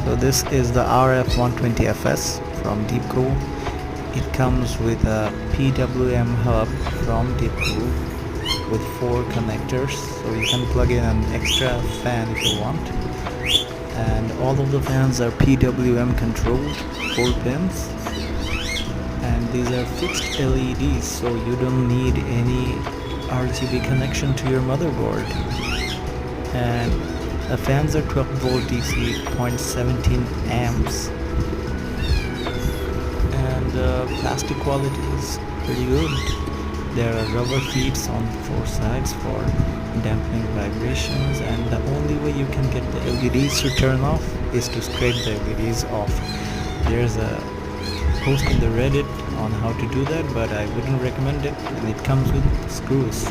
So this is the RF120FS from DEEPCOOL. It comes with a PWM hub from DEEPCOOL with 4 connectors, so you can plug in an extra fan if you want. And all of the fans are PWM controlled, 4 pins. And these are fixed LEDs, so you don't need any RGB connection to your motherboard. And the fans are 12 volt DC, 0.17 amps, and plastic quality is pretty good. There are rubber feet on 4 sides for dampening vibrations, and the only way you can get the LEDs to turn off is to scrape the LEDs off. There's a post in the Reddit on how to do that, but I wouldn't recommend it, and it comes with screws.